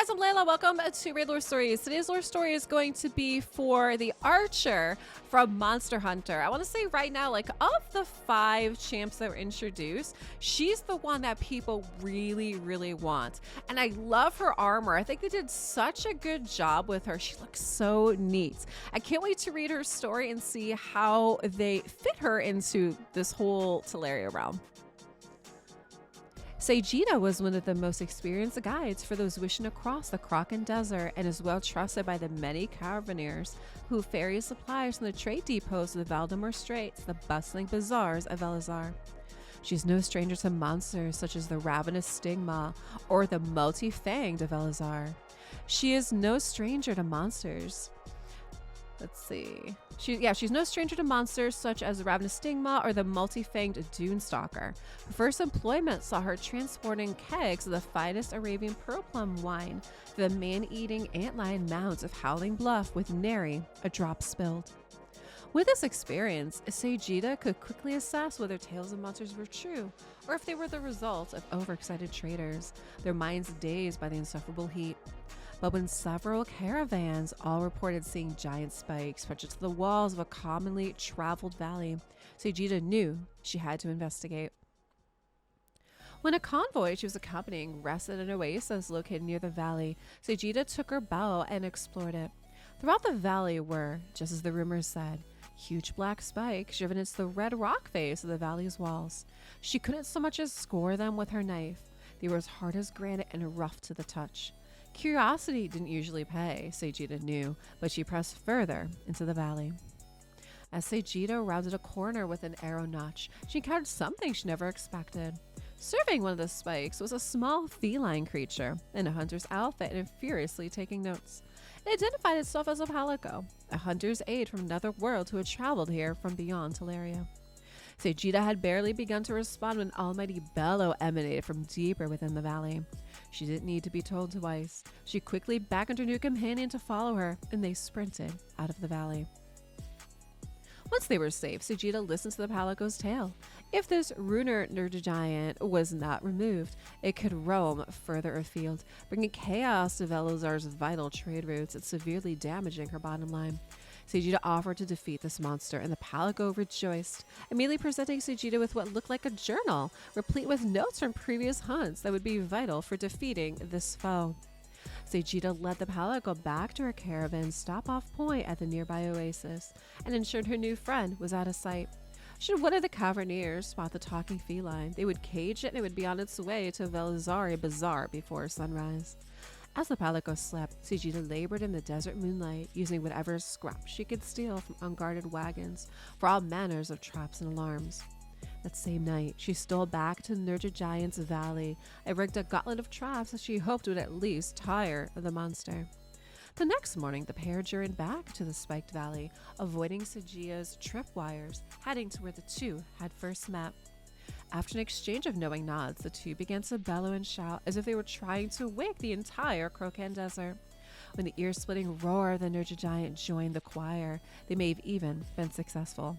guys, I'm Leila. Welcome to Raid Lore Stories. Today's lore story is going to be for the Archer from Monster Hunter. I want to say right now, like, of the 5 champs that were introduced, she's the one that people really want. And I love her armor. I think they did such a good job with her. She looks so neat. I can't wait to read her story and see how they fit her into this whole Teleria realm. Saigita was one of the most experienced guides for those wishing to cross the Kraken Desert and is well trusted by the many caravaneers who ferry supplies from the trade depots of the Valdemar Straits to the bustling bazaars of Elazar. She's no stranger to monsters such as the ravenous Stigma or the multi-fanged of Elazar. She is no stranger to monsters. Let's see. She's no stranger to monsters such as the ravenous Stigma or the multi-fanged Dunestalker. Her first employment saw her transporting kegs of the finest Arabian Pearl Plum wine to the man-eating antlion mounds of Howling Bluff with nary a drop spilled. With this experience, Saigita could quickly assess whether tales of monsters were true or if they were the result of overexcited traders, their minds dazed by the insufferable heat. But when several caravans all reported seeing giant spikes stretched to the walls of a commonly traveled valley, Saigita knew she had to investigate. When a convoy she was accompanying rested at an oasis located near the valley, Saigita took her bow and explored it. Throughout the valley were, just as the rumors said, huge black spikes driven into the red rock face of the valley's walls. She couldn't so much as score them with her knife. They were as hard as granite and rough to the touch. Curiosity didn't usually pay, Saigita knew, but she pressed further into the valley. As Saigita rounded a corner with an arrow notch, she encountered something she never expected. Serving one of the spikes was a small feline creature in a hunter's outfit and furiously taking notes. It identified itself as a palico, a hunter's aide from another world who had traveled here from beyond Teleria. Saigita had barely begun to respond when an almighty bellow emanated from deeper within the valley. She didn't need to be told twice. She quickly beckoned her new companion to follow her, and they sprinted out of the valley. Once they were safe, Saigita listened to the palico's tale. If this ruiner Nergigante was not removed, it could roam further afield, bringing chaos to Velazar's vital trade routes and severely damaging her bottom line. Saigita offered to defeat this monster, and the palico rejoiced, immediately presenting Saigita with what looked like a journal, replete with notes from previous hunts that would be vital for defeating this foe. Saigita led the palico back to her caravan's stop-off point at the nearby oasis, and ensured her new friend was out of sight. Should one of the caverniers spot the talking feline, they would cage it and it would be on its way to Velazari Bazaar before sunrise. As the palico slept, Saigita labored in the desert moonlight, using whatever scraps she could steal from unguarded wagons for all manners of traps and alarms. That same night, she stole back to Nergigante's valley and rigged a gauntlet of traps that she hoped would at least tire the monster. The next morning, the pair journeyed back to the spiked valley, avoiding Saigita's tripwires, heading to where the two had first met. After an exchange of knowing nods, the two began to bellow and shout as if they were trying to wake the entire Kraken Desert. When the ear-splitting roar of the Nergigante joined the choir, they may have even been successful.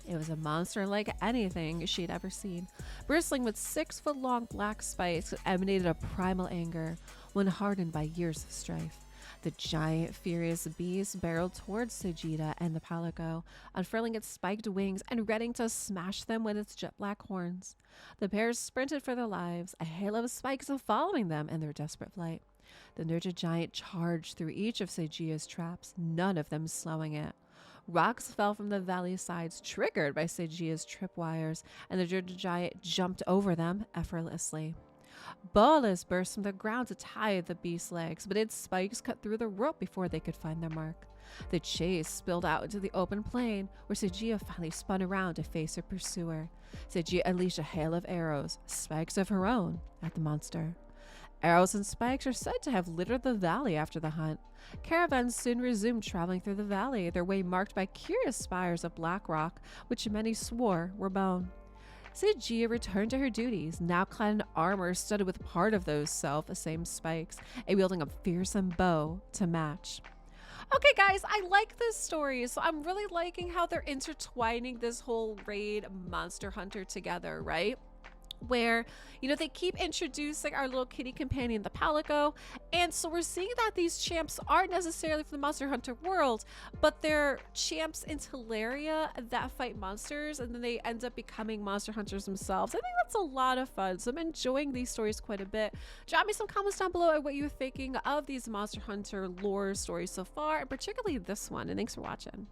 It was a monster unlike anything she'd ever seen, bristling with 6-foot-long black spikes that emanated a primal anger, one hardened by years of strife. The giant, furious beast barreled towards Saigita and the palico, unfurling its spiked wings and readying to smash them with its jet black horns. The pair sprinted for their lives, a halo of spikes following them in their desperate flight. The Nergigante charged through each of Saigita's traps, none of them slowing it. Rocks fell from the valley sides, triggered by Saigita's tripwires, and the Nergigante jumped over them effortlessly. Bolas burst from the ground to tie the beast's legs, but its spikes cut through the rope before they could find their mark. The chase spilled out into the open plain, where Saigita finally spun around to face her pursuer. Saigita unleashed a hail of arrows, spikes of her own, at the monster. Arrows and spikes are said to have littered the valley after the hunt. Caravans soon resumed traveling through the valley, their way marked by curious spires of black rock, which many swore were bone. Saigita returned to her duties, now clad in armor studded with part of those same spikes, and wielding a fearsome bow to match. Okay, guys, I like this story, so I'm really liking how they're intertwining this whole raid monster hunter together, right? where, you know, they keep introducing our little kitty companion, the Palico. And so we're seeing that these champs aren't necessarily from the Monster Hunter world, but they're champs in Teleria that fight monsters, and then they end up becoming monster hunters themselves. I think that's a lot of fun. So I'm enjoying these stories quite a bit. Drop me some comments down below at what you're thinking of these Monster Hunter lore stories so far, and particularly this one. And thanks for watching.